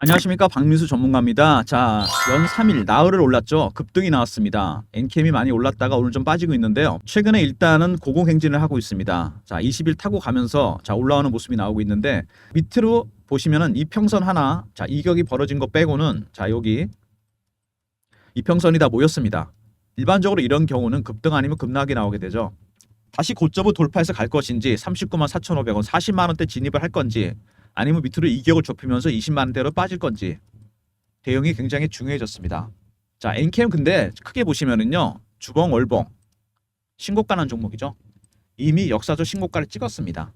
안녕하십니까, 박민수 전문가입니다. 자, 연 3일 나흘을 올랐죠. 급등이 나왔습니다. 엔캠이 많이 올랐다가 오늘 좀 빠지고 있는데요. 최근에 일단은 고공행진을 하고 있습니다. 자, 20일 타고 가면서 자 올라오는 모습이 나오고 있는데, 밑으로 보시면은 이평선 하나, 자 이격이 벌어진 거 빼고는 자 여기 이평선이 다 모였습니다. 일반적으로 이런 경우는 급등 아니면 급락이 나오게 되죠. 다시 고점을 돌파해서 갈 것인지 39만 4,500원 40만 원대 진입을 할 건지, 아니면 밑으로 이격을 좁히면서 20만 원대로 빠질 건지, 대응이 굉장히 중요해졌습니다. 자, 엔캠 근데 크게 보시면은요, 주봉 월봉 신고가는 종목이죠. 이미 역사적 신고가를 찍었습니다.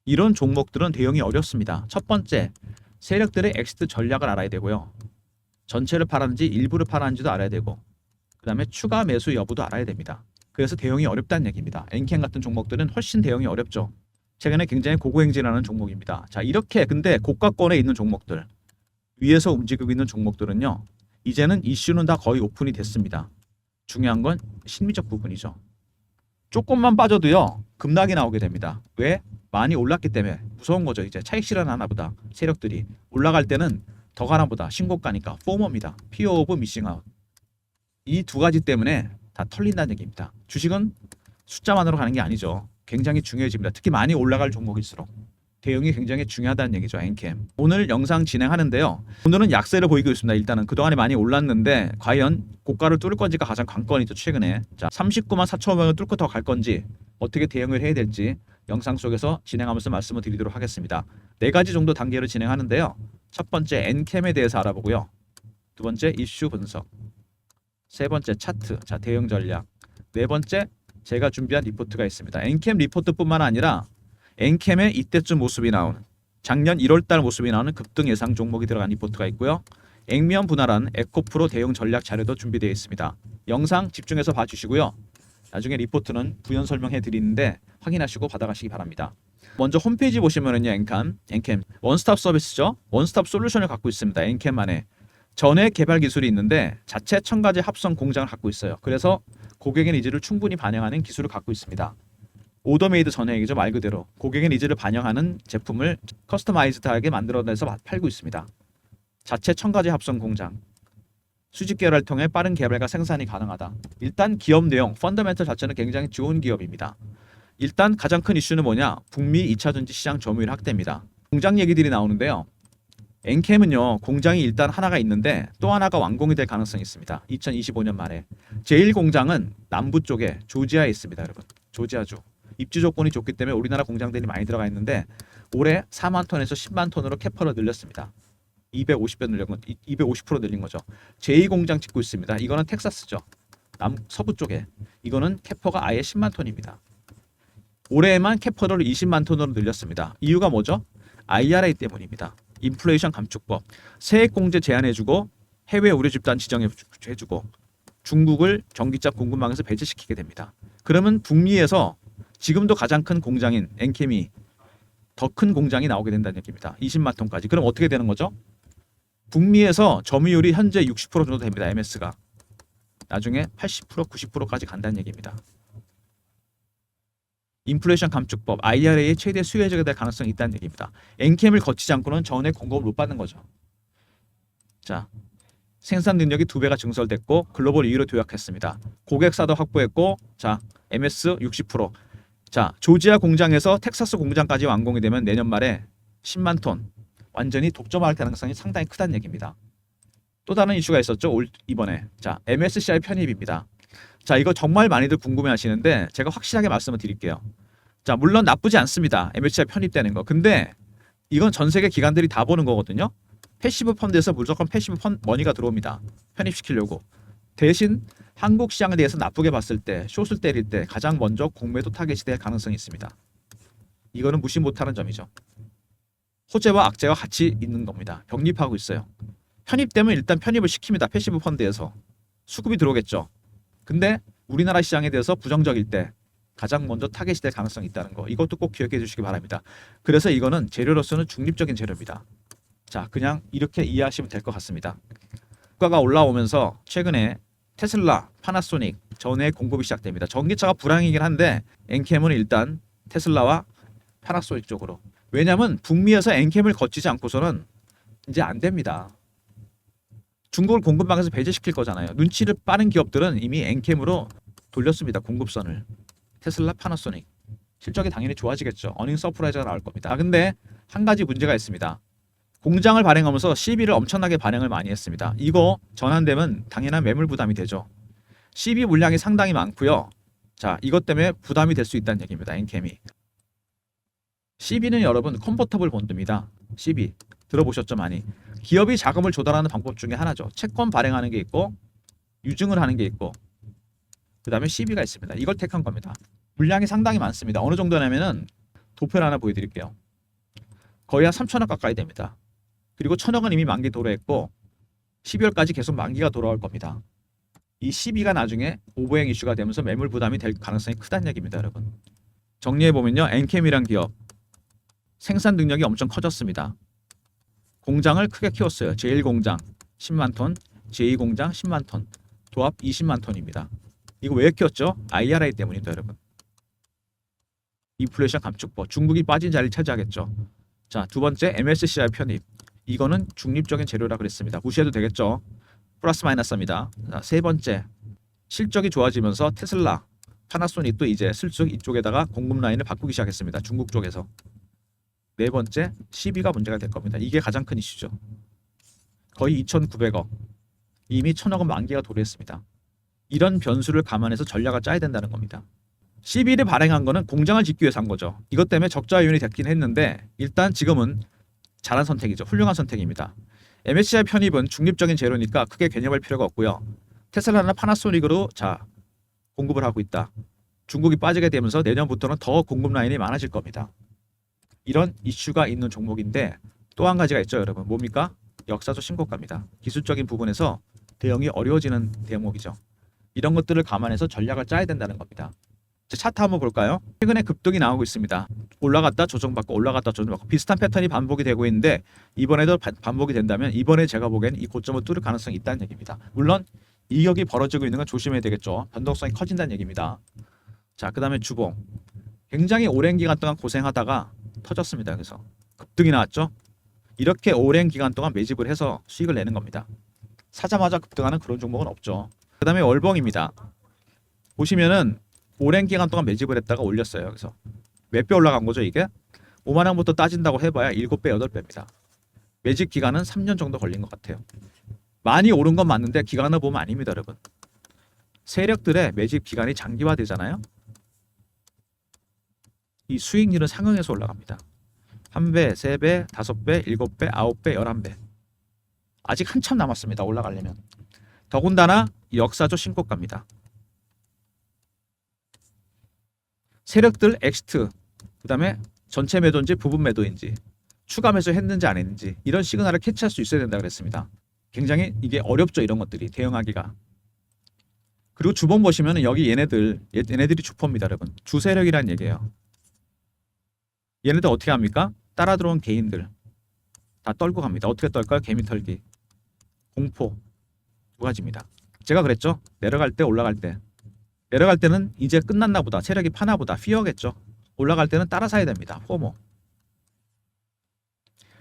이런 종목들은 대응이 어렵습니다. 첫 번째, 세력들의 엑시트 전략을 알아야 되고요. 전체를 팔았는지 일부를 팔았는지도 알아야 되고, 그 다음에 추가 매수 여부도 알아야 됩니다. 그래서 대응이 어렵다는 얘기입니다. 엔캠 같은 종목들은 훨씬 대응이 어렵죠. 최근에 굉장히 고고행진하는 종목입니다. 자, 이렇게 근데 고가권에 있는 종목들, 위에서 움직이고 있는 종목들은요, 이제는 이슈는 다 거의 오픈이 됐습니다. 중요한 건 심리적 부분이죠. 조금만 빠져도요, 급락이 나오게 됩니다. 왜? 많이 올랐기 때문에 무서운 거죠. 이제 차익 실현하나 보다. 세력들이 올라갈 때는 더 가나 보다. 신고가니까 포머입니다. 피어 오브 미싱아웃. 이 두 가지 때문에 다 털린다는 얘기입니다. 주식은 숫자만으로 가는 게 아니죠. 굉장히 중요해집니다. 특히 많이 올라갈 종목일수록 대응이 굉장히 중요하다는 얘기죠. 엔캠. 오늘 영상 진행하는데요, 오늘은 약세를 보이고 있습니다. 일단은 그동안에 많이 올랐는데 과연 고가를 뚫을 건지가 가장 관건이죠. 최근에 자 39만 4,500원 뚫고 더 갈 건지, 어떻게 대응을 해야 될지 영상 속에서 진행하면서 말씀을 드리도록 하겠습니다. 네 가지 정도 단계를 진행하는데요, 첫 번째 엔캠에 대해서 알아보고요, 두 번째 이슈 분석, 세 번째 차트, 자 대응 전략, 네 번째 제가 준비한 리포트가 있습니다. 엔캠 리포트뿐만 아니라 엔캠의 이때쯤 모습이 나오는, 작년 1월달 모습이 나오는 급등 예상 종목이 들어간 리포트가 있고요. 액면 분할한 에코프로 대응 전략 자료도 준비되어 있습니다. 영상 집중해서 봐주시고요. 나중에 리포트는 부연 설명해 드리는데 확인하시고 받아가시기 바랍니다. 먼저 홈페이지 보시면은요, 엔캠 원스톱 서비스죠. 원스톱 솔루션을 갖고 있습니다. 엔캠 안에 전액 개발 기술이 있는데 자체 첨가제 합성 공장을 갖고 있어요. 그래서 고객의 니즈를 충분히 반영하는 기술을 갖고 있습니다. 오더메이드 전액이죠. 말 그대로 고객의 니즈를 반영하는 제품을 커스터마이즈드하게 만들어내서 팔고 있습니다. 자체 첨가제 합성 공장, 수직 계열을 통해 빠른 개발과 생산이 가능하다. 일단 기업 내용, 펀더멘털 자체는 굉장히 좋은 기업입니다. 일단 가장 큰 이슈는 뭐냐? 북미 2차 전지 시장 점유율 확대입니다. 공장 얘기들이 나오는데요, 엔캠은요, 공장이 일단 하나가 있는데 또 하나가 완공이 될 가능성이 있습니다. 2025년 말에. 제1공장은 남부 쪽에 조지아에 있습니다. 여러분, 조지아주 입지 조건이 좋기 때문에 우리나라 공장들이 많이 들어가 있는데, 올해 4만 톤에서 10만 톤으로 캐퍼를 늘렸습니다. 250배 늘린 건 250% 늘린 거죠. 제2공장 짓고 있습니다. 이거는 텍사스죠. 서부 쪽에. 이거는 캐퍼가 아예 10만 톤입니다. 올해에만 캐퍼를 20만 톤으로 늘렸습니다. 이유가 뭐죠? IRA 때문입니다. 인플레이션 감축법, 세액 공제 제한해주고 해외 의료 집단 지정해주고 중국을 전기차 공급망에서 배제시키게 됩니다. 그러면 북미에서 지금도 가장 큰 공장인 엔캠이 더 큰 공장이 나오게 된다는 얘기입니다. 20만 톤까지. 그럼 어떻게 되는 거죠? 북미에서 점유율이 현재 60% 정도 됩니다. MS가 나중에 80%, 90%까지 간다는 얘기입니다. 인플레이션 감축법, IRA의 최대 수혜자가 될 가능성이 있다는 얘기입니다. 엔캠을 거치지 않고는 전액 공급을 못 받는 거죠. 자, 생산 능력이 2배가 증설됐고 글로벌 2위로 도약했습니다. 고객사도 확보했고, 자 MS 60%. 자, 조지아 공장에서 텍사스 공장까지 완공이 되면 내년 말에 10만 톤 완전히 독점할 가능성이 상당히 크다는 얘기입니다. 또 다른 이슈가 있었죠. 이번에 자 MSCI 편입입니다. 자, 이거 정말 많이들 궁금해 하시는데 제가 확실하게 말씀을 드릴게요. 자, 물론 나쁘지 않습니다. MSCI 편입되는 거. 근데 이건 전 세계 기관들이 다 보는 거거든요. 패시브 펀드에서 무조건 패시브 펀드 머니가 들어옵니다. 편입시키려고. 대신 한국 시장에 대해서 나쁘게 봤을 때, 숏을 때릴 때 가장 먼저 공매도 타겟이 될 가능성이 있습니다. 이거는 무시 못하는 점이죠. 호재와 악재가 같이 있는 겁니다. 병립하고 있어요. 편입되면 일단 편입을 시킵니다. 패시브 펀드에서. 수급이 들어오겠죠. 근데 우리나라 시장에 대해서 부정적일 때 가장 먼저 타겟이 될 가능성이 있다는 거, 이것도 꼭 기억해 주시기 바랍니다. 그래서 이거는 재료로서는 중립적인 재료입니다. 자, 그냥 이렇게 이해하시면 될 것 같습니다. 주가가 올라오면서 최근에 테슬라, 파나소닉 전에 공급이 시작됩니다. 전기차가 불황이긴 한데 엔캠은 일단 테슬라와 파나소닉 쪽으로. 왜냐하면 북미에서 엔캠을 거치지 않고서는 이제 안 됩니다. 중국을 공급망에서 배제시킬 거잖아요. 눈치를 빠른 기업들은 이미 엔캠으로 돌렸습니다. 공급선을. 테슬라, 파나소닉. 실적이 당연히 좋아지겠죠. 어닝 서프라이즈가 나올 겁니다. 근데 한 가지 문제가 있습니다. 공장을 발행하면서 CB를 엄청나게 발행을 많이 했습니다. 이거 전환되면 당연한 매물 부담이 되죠. CB 물량이 상당히 많고요. 자, 이것 때문에 부담이 될 수 있다는 얘기입니다. 엔캠이. CB는 여러분 컨버터블 본드입니다. CB 들어보셨죠 많이. 기업이 자금을 조달하는 방법 중에 하나죠. 채권 발행하는 게 있고 유증을 하는 게 있고 그 다음에 CB가 있습니다. 이걸 택한 겁니다. 물량이 상당히 많습니다. 어느 정도냐면은 도표를 하나 보여드릴게요. 거의 한 3천억 가까이 됩니다. 그리고 1,000억은 이미 만기 도래했고 12월까지 계속 만기가 돌아올 겁니다. 이 CB가 나중에 오버행 이슈가 되면서 매물 부담이 될 가능성이 크다는 얘기입니다. 여러분. 정리해보면요. 엔캠이란 기업 생산 능력이 엄청 커졌습니다. 공장을 크게 키웠어요. 제1공장 10만 톤, 제2공장 10만 톤, 도합 20만 톤입니다. 이거 왜 키웠죠? IRA 때문입니다. 여러분. 인플레이션 감축법. 중국이 빠진 자리를 차지하겠죠. 자, 두 번째 MSCI 편입. 이거는 중립적인 재료라 그랬습니다. 무시해도 되겠죠. 플러스 마이너스입니다. 자, 세 번째 실적이 좋아지면서 테슬라, 파나소닉도 이제 슬쩍 이쪽에다가 공급 라인을 바꾸기 시작했습니다. 중국 쪽에서. 네 번째 CB가 문제가 될 겁니다. 이게 가장 큰 이슈죠. 거의 2,900억. 이미 1,000억은 만기가 도래했습니다. 이런 변수를 감안해서 전략을 짜야 된다는 겁니다. CB를 발행한 거는 공장을 짓기 위해서 한 거죠. 이것 때문에 적자 요인이 됐긴 했는데 일단 지금은 잘한 선택이죠. 훌륭한 선택입니다. MSCI 편입은 중립적인 재료니까 크게 개념할 필요가 없고요. 테슬라나 파나소닉으로 자 공급을 하고 있다. 중국이 빠지게 되면서 내년부터는 더 공급 라인이 많아질 겁니다. 이런 이슈가 있는 종목인데 또 한 가지가 있죠. 여러분. 뭡니까? 역사적 신고가입니다. 기술적인 부분에서 대응이 어려워지는 대목이죠. 이런 것들을 감안해서 전략을 짜야 된다는 겁니다. 차트 한번 볼까요? 최근에 급등이 나오고 있습니다. 올라갔다 조정받고 올라갔다 조정받고 비슷한 패턴이 반복이 되고 있는데 이번에도 반복이 된다면 이번에 제가 보기엔 이 고점을 뚫을 가능성이 있다는 얘기입니다. 물론 이격이 벌어지고 있는 건 조심해야 되겠죠. 변동성이 커진다는 얘기입니다. 자, 그 다음에 주봉. 굉장히 오랜 기간 동안 고생하다가 터졌습니다. 그래서 급등이 나왔죠. 이렇게 오랜 기간 동안 매집을 해서 수익을 내는 겁니다. 사자마자 급등하는 그런 종목은 없죠. 그 다음에 월봉입니다. 보시면은 오랜 기간 동안 매집을 했다가 올렸어요. 그래서 몇 배 올라간 거죠 이게? 5만 원부터 따진다고 해봐야 7배, 8배입니다. 매집 기간은 3년 정도 걸린 것 같아요. 많이 오른 건 맞는데 기간을 보면 아닙니다. 여러분. 세력들의 매집 기간이 장기화되잖아요. 이 수익률은 상응해서 올라갑니다. 1배, 3배, 5배, 7배, 9배, 11배. 아직 한참 남았습니다. 올라가려면. 더군다나 역사적 신고가입니다. 세력들 엑스트, 그 다음에 전체 매도인지 부분 매도인지 추가 매수 했는지 안 했는지 이런 시그널을 캐치할 수 있어야 된다 그랬습니다. 굉장히 이게 어렵죠. 이런 것들이 대응하기가. 그리고 주봉 보시면 여기 얘네들이 주포입니다. 여러분. 주세력이라는 얘기예요. 얘네들 어떻게 합니까? 따라 들어온 개인들 다 떨고 갑니다. 어떻게 떨까요? 개미 털기. 공포 두 가지입니다. 제가 그랬죠. 내려갈 때 올라갈 때. 내려갈 때는 이제 끝났나 보다. 세력이 파나 보다. 피어겠죠. 올라갈 때는 따라 사야 됩니다. 포모.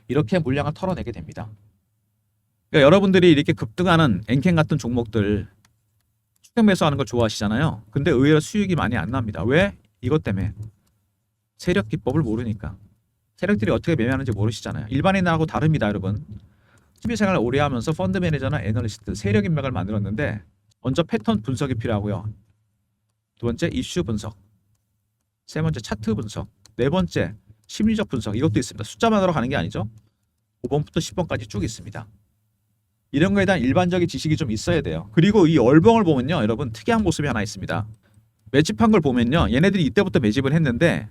이렇게 물량을 털어내게 됩니다. 그러니까 여러분들이 이렇게 급등하는 엔캠 같은 종목들 추격 매수하는 걸 좋아하시잖아요. 근데 의외로 수익이 많이 안 납니다. 왜? 이것 때문에. 세력 기법을 모르니까. 세력들이 어떻게 매매하는지 모르시잖아요. 일반인하고 다릅니다. 여러분. 취미생활을 오래 하면서 펀드 매니저나 애널리스트, 세력 인맥을 만들었는데 먼저 패턴 분석이 필요하고요. 두 번째 이슈 분석, 세 번째 차트 분석, 네 번째 심리적 분석. 이것도 있습니다. 숫자만으로 가는 게 아니죠. 5번부터 10번까지 쭉 있습니다. 이런 거에 대한 일반적인 지식이 좀 있어야 돼요. 그리고 이 월봉을 보면요. 여러분 특이한 모습이 하나 있습니다. 매집한 걸 보면요. 얘네들이 이때부터 매집을 했는데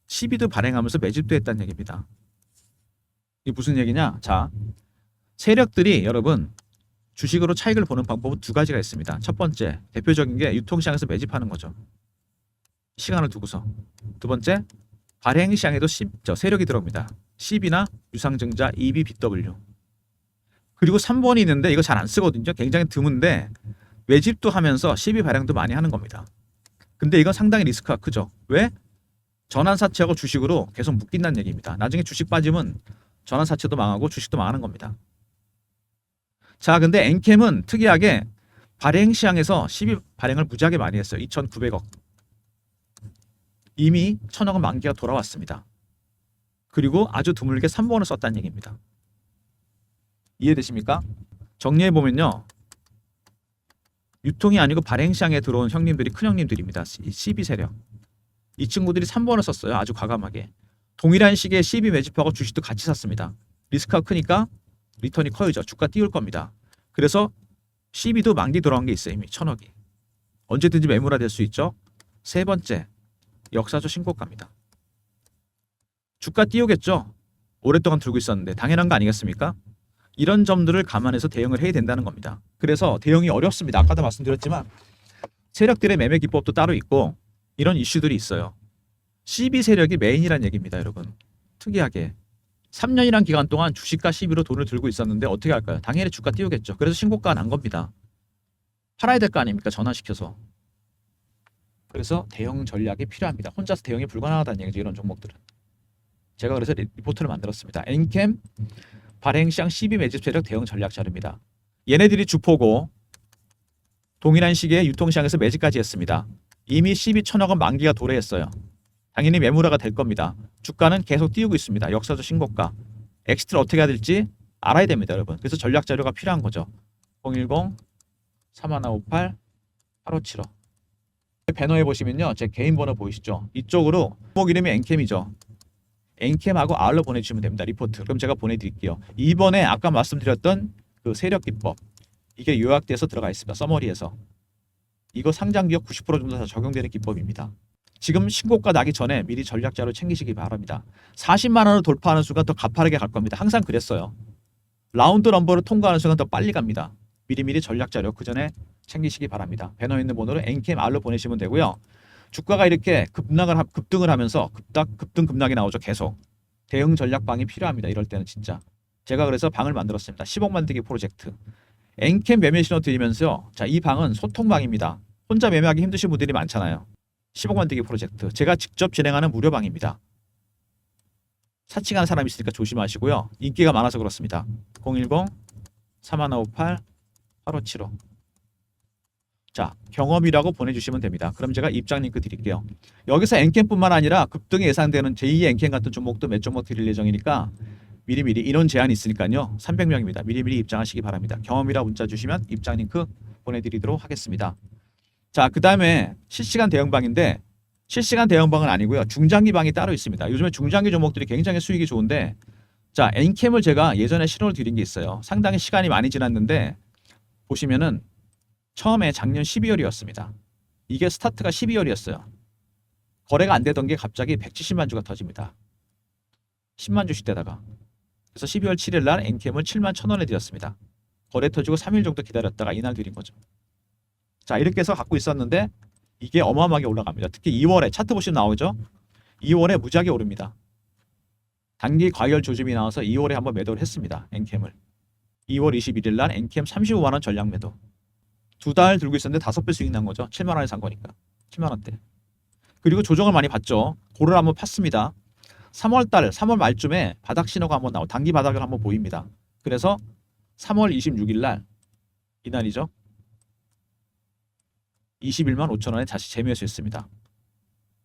CB도 발행하면서 매집도 했다는 얘기입니다. 이게 무슨 얘기냐? 자, 세력들이 여러분 주식으로 차익을 보는 방법은 두 가지가 있습니다. 첫 번째, 대표적인 게 유통시장에서 매집하는 거죠. 시간을 두고서. 두 번째, 발행시장에도 세력이 들어옵니다. CB나 유상증자, EBBW. 그리고 3번이 있는데 이거 잘 안 쓰거든요. 굉장히 드문데 매집도 하면서 CB 발행도 많이 하는 겁니다. 근데 이건 상당히 리스크가 크죠. 왜? 전환사채하고 주식으로 계속 묶인다는 얘기입니다. 나중에 주식 빠지면 전환사채도 망하고 주식도 망하는 겁니다. 자, 근데 엔캠은 특이하게 발행 시장에서 12 발행을 무지하게 많이 했어요. 2,900억. 이미 1,000억은 만기가 돌아왔습니다. 그리고 아주 드물게 3번을 썼다는 얘기입니다. 이해되십니까? 정리해 보면요. 유통이 아니고 발행 시장에 들어온 형님들이 큰 형님들입니다. CB 세력. 이 친구들이 3번을 썼어요. 아주 과감하게. 동일한 시기에 CB 매집하고 주식도 같이 샀습니다. 리스크가 크니까 리턴이 커야죠. 주가 띄울 겁니다. 그래서 CB도 만기 돌아온 게 있어요. 이미 1,000억이. 언제든지 매물화 될 수 있죠. 세 번째, 역사적 신고가입니다. 주가 띄우겠죠. 오랫동안 들고 있었는데 당연한 거 아니겠습니까? 이런 점들을 감안해서 대응을 해야 된다는 겁니다. 그래서 대응이 어렵습니다. 아까도 말씀드렸지만 세력들의 매매 기법도 따로 있고 이런 이슈들이 있어요. CB 세력이 메인이란 얘기입니다. 여러분. 특이하게 3년이란 기간 동안 주식과 CB로 돈을 들고 있었는데 어떻게 할까요? 당연히 주가 띄우겠죠. 그래서 신고가가 난 겁니다. 팔아야 될 거 아닙니까? 전환시켜서. 그래서 대응 전략이 필요합니다. 혼자서 대응이 불가능하다는 얘기죠. 이런 종목들은. 제가 그래서 리포트를 만들었습니다. 엔캠 발행시장 CB 매집 세력 대응 전략 자료입니다. 얘네들이 주포고 동일한 시기에 유통시장에서 매집까지 했습니다. 이미 CB 1,000억은 만기가 도래했어요. 당연히 매물화가 될 겁니다. 주가는 계속 띄우고 있습니다. 역사적 신고가. 엑시트를 어떻게 해야 될지 알아야 됩니다. 여러분. 그래서 전략 자료가 필요한 거죠. 010-3158-8575 배너에 보시면요. 제 개인 번호 보이시죠? 이쪽으로 종목 이름이 엔캠이죠. 엔캠하고 R로 보내주시면 됩니다. 리포트. 그럼 제가 보내드릴게요. 이번에 아까 말씀드렸던 그 세력 기법. 이게 요약돼서 들어가 있습니다. 서머리에서. 이거 상장기업 90% 정도 다 적용되는 기법입니다. 지금 신고가 나기 전에 미리 전략자료 챙기시기 바랍니다. 40만 원을 돌파하는 순간 더 가파르게 갈 겁니다. 항상 그랬어요. 라운드 넘버를 통과하는 순간 더 빨리 갑니다. 미리미리 전략자료 그 전에 챙기시기 바랍니다. 배너에 있는 번호로 엔캠 R로 보내시면 되고요. 주가가 이렇게 급등을 하면서 급등 급락이 나오죠. 계속. 대응 전략방이 필요합니다. 이럴 때는 진짜. 제가 그래서 방을 만들었습니다. 10억 만들기 프로젝트. 엔캠 매매 신호 드리면서 자, 이 방은 소통방입니다. 혼자 매매하기 힘드신 분들이 많잖아요. 10억 만들기 프로젝트. 제가 직접 진행하는 무료방입니다. 사칭하는 사람이 있으니까 조심하시고요. 인기가 많아서 그렇습니다. 010-3158-8575 자, 경험이라고 보내주시면 됩니다. 그럼 제가 입장 링크 드릴게요. 여기서 엔캠뿐만 아니라 급등이 예상되는 제2의 엔캠 같은 종목도 몇 종목 드릴 예정이니까 미리미리 인원 제한이 있으니까요. 300명입니다. 미리미리 입장하시기 바랍니다. 경험이라 문자 주시면 입장 링크 보내드리도록 하겠습니다. 자, 그 다음에 실시간 대응방인데 실시간 대응방은 아니고요. 중장기방이 따로 있습니다. 요즘에 중장기 종목들이 굉장히 수익이 좋은데 자, 엔캠을 제가 예전에 신호를 드린 게 있어요. 상당히 시간이 많이 지났는데 보시면은 처음에 작년 12월이었습니다. 이게 스타트가 12월이었어요. 거래가 안 되던 게 갑자기 170만 주가 터집니다. 10만 주씩 되다가. 그래서 12월 7일 날 엔캠을 7만 1,000원에 드렸습니다. 거래 터지고 3일 정도 기다렸다가 이날 드린 거죠. 자, 이렇게 해서 갖고 있었는데 이게 어마어마하게 올라갑니다. 특히 2월에 차트 보시면 나오죠. 2월에 무지하게 오릅니다. 단기 과열 조짐이 나와서 2월에 한번 매도를 했습니다. 엔캠을. 2월 21일 날 엔캠 35만 원 전량 매도. 2달 들고 있었는데 5배 수익 난 거죠. 7만 원에 산 거니까. 7만 원대. 그리고 조정을 많이 받죠. 고를 한번 팠습니다. 3월 말쯤에 바닥 신호가 한번 나오고 단기 바닥을 한번 보입니다. 그래서 3월 26일 날 이날이죠. 21만 5천 원에 다시 재매수했습니다.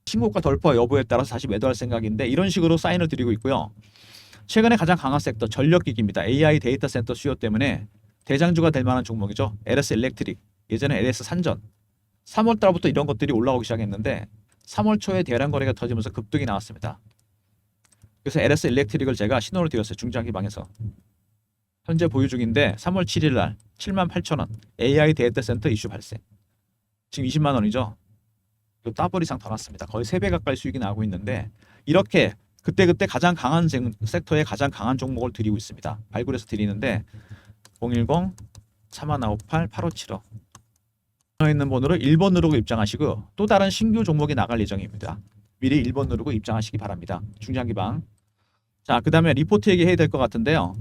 신고가 돌파 여부에 따라서 다시 매도할 생각인데 이런 식으로 사인을 드리고 있고요. 최근에 가장 강한 섹터 전력기기입니다. AI 데이터 센터 수요 때문에 대장주가 될 만한 종목이죠. LS 일렉트릭. 예전에 LS 산전. 3월 달부터 이런 것들이 올라오기 시작했는데 3월 초에 대량 거래가 터지면서 급등이 나왔습니다. 그래서 LS 일렉트릭을 제가 신호를 드렸어요. 중장기방에서. 현재 보유 중인데 3월 7일 날 7만 8천 원. AI 데이터 센터 이슈 발생. 지금 20만 원이죠. 더블 이상 더 났습니다. 거의 3배 가까이 수익이 나고 있는데 이렇게 그때그때 가장 강한 섹터에 가장 강한 종목을 드리고 있습니다. 발굴해서 드리는데 010-3158-8575 있는 번호로 1번 누르고 입장하시고 또 다른 신규 종목이 나갈 예정입니다. 미리 1번 누르고 입장하시기 바랍니다. 중장기방. 자, 그 다음에 리포트 얘기해야 될 것 같은데요.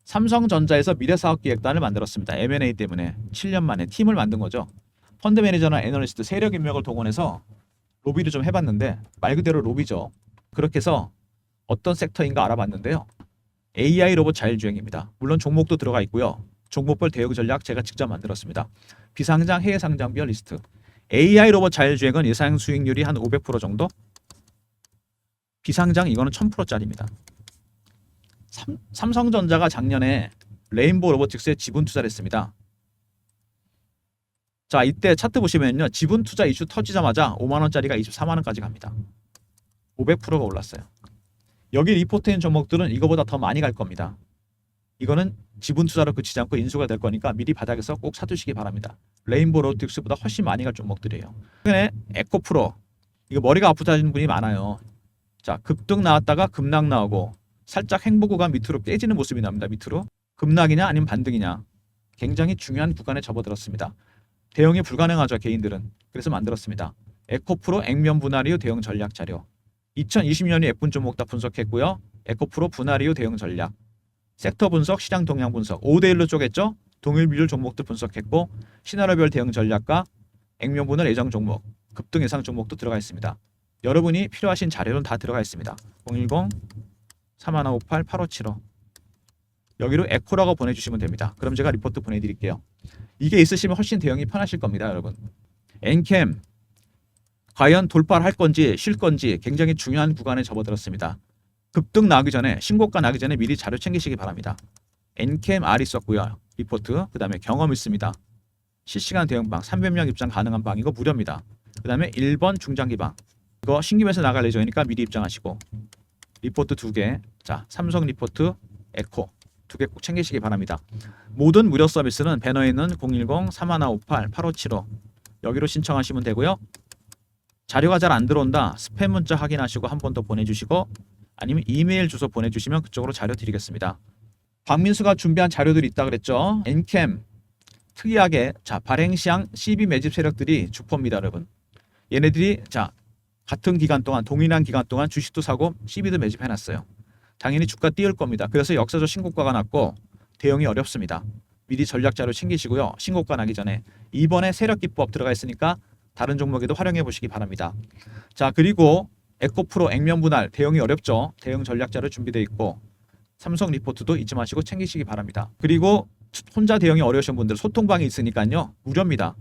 삼성전자에서 미래사업기획단을 만들었습니다. M&A 때문에 7년 만에 팀을 만든 거죠. 펀드 매니저나 애널리스트 세력 인맥을 동원해서 로비를 좀 해봤는데 말 그대로 로비죠. 그렇게 해서 어떤 섹터인가 알아봤는데요. AI 로봇 자율주행입니다. 물론 종목도 들어가 있고요. 종목별 대응 전략 제가 직접 만들었습니다. 비상장, 해외 상장별 리스트. AI 로봇 자율주행은 예상 수익률이 한 500% 정도? 비상장 이거는 1000%짜리입니다. 삼성전자가 작년에 레인보우 로보틱스에 지분 투자를 했습니다. 자, 이때 차트 보시면요. 지분 투자 이슈 터지자마자 5만 원짜리가 24만 원까지 갑니다. 500%가 올랐어요. 여기 리포트인 종목들은 이거보다 더 많이 갈 겁니다. 이거는 지분 투자로 그치지 않고 인수가 될 거니까 미리 바닥에서 꼭 사두시기 바랍니다. 레인보우 로보틱스보다 훨씬 많이 갈 종목들이에요. 최근에 에코프로 이거 머리가 아프다는 분이 많아요. 자, 급등 나왔다가 급락 나오고 살짝 행보 구간 밑으로 깨지는 모습이 납니다. 밑으로 급락이냐 아니면 반등이냐 굉장히 중요한 구간에 접어들었습니다. 대응이 불가능하죠, 개인들은. 그래서 만들었습니다. 에코프로 액면 분할 이후 대응 전략 자료. 2020년에 예쁜 종목 다 분석했고요. 에코프로 분할 이후 대응 전략. 섹터 분석, 시장 동향 분석. 5대1로 쪼갰죠. 동일 비율 종목도 분석했고 시나리오별 대응 전략과 액면 분할 예정 종목, 급등 예상 종목도 들어가 있습니다. 여러분이 필요하신 자료는 다 들어가 있습니다. 010-3158-8575 여기로 에코라고 보내주시면 됩니다. 그럼 제가 리포트 보내드릴게요. 이게 있으시면 훨씬 대응이 편하실 겁니다, 여러분. 엔캠 과연 돌파를 할 건지 쉴 건지 굉장히 중요한 구간에 접어들었습니다. 급등 나기 전에 신고가 나기 전에 미리 자료 챙기시기 바랍니다. 엔캠 R 있었고요. 리포트 그 다음에 경험 있습니다. 실시간 대응방 300명 입장 가능한 방 이거 무료입니다. 그 다음에 1번 중장기방 이거 신규에서 나갈 예정이니까 미리 입장하시고 리포트 2개 자 삼성 리포트 에코 2개 꼭 챙기시기 바랍니다. 모든 무료 서비스는 배너에 있는 010-3158-8575 여기로 신청하시면 되고요. 자료가 잘 안 들어온다 스팸 문자 확인하시고 한 번 더 보내주시고 아니면 이메일 주소 보내주시면 그쪽으로 자료 드리겠습니다. 박민수가 준비한 자료들이 있다 그랬죠. 엔캠 특이하게 자 발행시장 CB 매집 세력들이 주포입니다, 여러분. 얘네들이 자 같은 기간 동안 동일한 기간 동안 주식도 사고 CB도 매집해놨어요. 당연히 주가 띄울 겁니다. 그래서 역사적 신고가가 났고 대응이 어렵습니다. 미리 전략 자료 챙기시고요. 신고가 나기 전에 이번에 세력 기법 들어가 있으니까 다른 종목에도 활용해 보시기 바랍니다. 자 그리고 에코프로 액면 분할 대응이 어렵죠. 대응 전략 자료 준비되어 있고 삼성 리포트도 잊지 마시고 챙기시기 바랍니다. 그리고 혼자 대응이 어려우신 분들 소통방이 있으니까요. 무료입니다.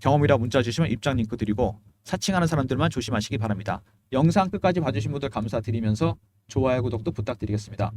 경험이라 문자 주시면 입장 링크 드리고 사칭하는 사람들만 조심하시기 바랍니다. 영상 끝까지 봐주신 분들 감사드리면서 좋아요, 구독도 부탁드리겠습니다.